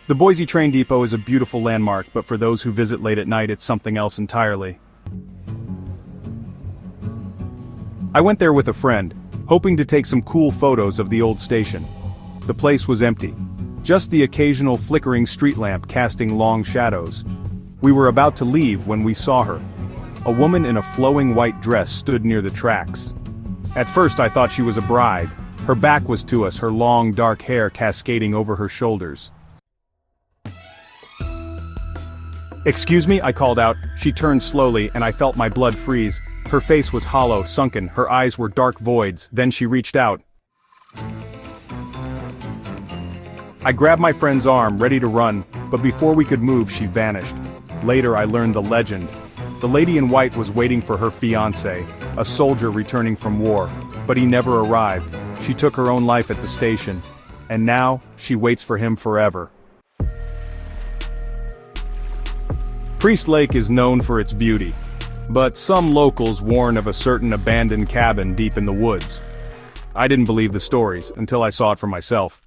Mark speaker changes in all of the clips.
Speaker 1: The Boise Train Depot is a beautiful landmark, but for those who visit late at night, it's something else entirely. I went there with a friend, hoping to take some cool photos of the old station. The place was empty. Just the occasional flickering street lamp casting long shadows. We were about to leave when we saw her. A woman in a flowing white dress stood near the tracks. At first I thought she was a bride. Her back was to us, her long dark hair cascading over her shoulders. "Excuse me," I called out. She turned slowly, and I felt my blood freeze. Her face was hollow, sunken, her eyes were dark voids. Then she reached out. I grabbed my friend's arm, ready to run, but before we could move, she vanished. Later I learned the legend. The lady in white was waiting for her fiancé, a soldier returning from war, but he never arrived. She took her own life at the station, and now she waits for him forever. Priest Lake is known for its beauty, but some locals warn of a certain abandoned cabin deep in the woods. I didn't believe the stories until I saw it for myself.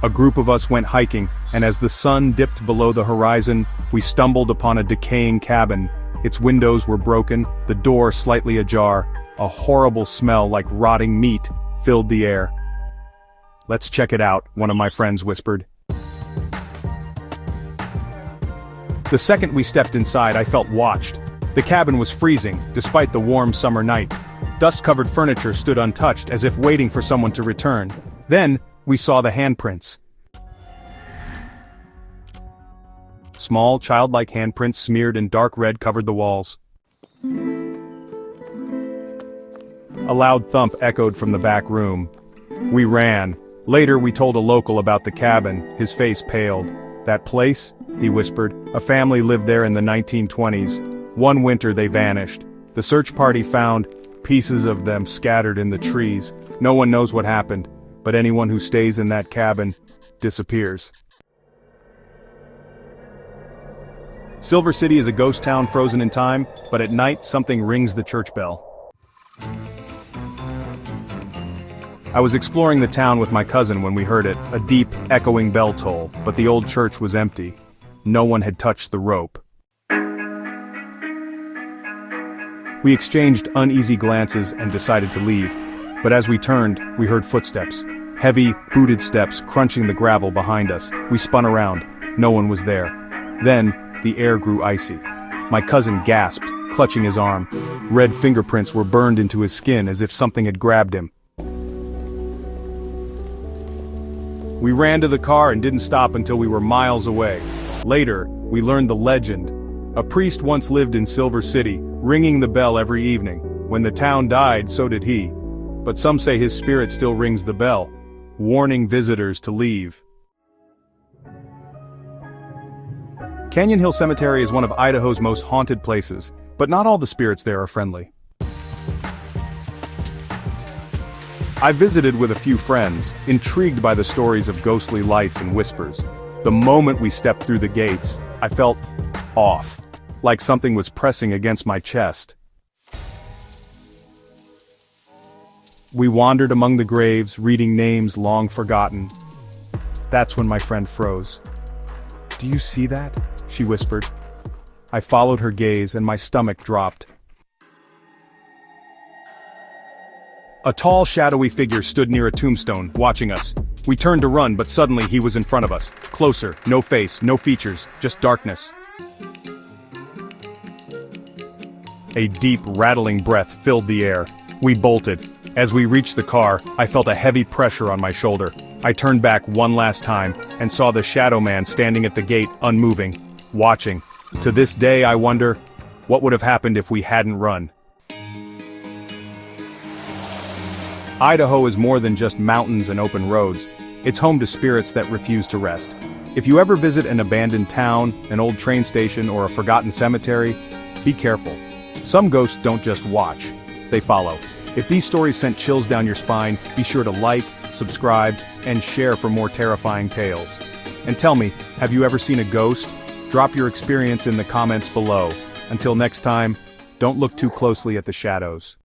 Speaker 1: A group of us went hiking, and as the sun dipped below the horizon, we stumbled upon a decaying cabin. Its windows were broken, the door slightly ajar. A horrible smell like rotting meat filled the air. "Let's check it out," one of my friends whispered. The second we stepped inside, I felt watched. The cabin was freezing, despite the warm summer night. Dust-covered furniture stood untouched, as if waiting for someone to return. Then, we saw the handprints. Small, childlike handprints smeared in dark red covered the walls. A loud thump echoed from the back room. We ran. Later we told a local about the cabin. His face paled. "That place?" he whispered. "A family lived there in the 1920s. One winter they vanished. The search party found pieces of them scattered in the trees. No one knows what happened, but anyone who stays in that cabin disappears." Silver City is a ghost town frozen in time, but at night something rings the church bell. I was exploring the town with my cousin when we heard it, a deep, echoing bell toll, but the old church was empty. No one had touched the rope. We exchanged uneasy glances and decided to leave, but as we turned, we heard footsteps. Heavy, booted steps crunching the gravel behind us. We spun around. No one was there. Then, the air grew icy. My cousin gasped, clutching his arm. Red fingerprints were burned into his skin as if something had grabbed him. We ran to the car and didn't stop until we were miles away. Later, we learned the legend. A priest once lived in Silver City, ringing the bell every evening. When the town died, so did he. But some say his spirit still rings the bell, warning visitors to leave. Canyon Hill Cemetery is one of Idaho's most haunted places, but not all the spirits there are friendly. I visited with a few friends, intrigued by the stories of ghostly lights and whispers. The moment we stepped through the gates, I felt off, like something was pressing against my chest. We wandered among the graves, reading names long forgotten. That's when my friend froze. "Do you see that?" she whispered. I followed her gaze and my stomach dropped. A tall, shadowy figure stood near a tombstone, watching us. We turned to run, but suddenly he was in front of us. Closer, no face, no features, just darkness. A deep, rattling breath filled the air. We bolted. As we reached the car, I felt a heavy pressure on my shoulder. I turned back one last time, and saw the shadow man standing at the gate, unmoving, watching. To this day I wonder, what would have happened if we hadn't run? Idaho is more than just mountains and open roads. It's home to spirits that refuse to rest. If you ever visit an abandoned town, an old train station, or a forgotten cemetery, be careful. Some ghosts don't just watch, they follow. If these stories sent chills down your spine, be sure to like, subscribe, and share for more terrifying tales. And tell me, have you ever seen a ghost? Drop your experience in the comments below. Until next time, don't look too closely at the shadows.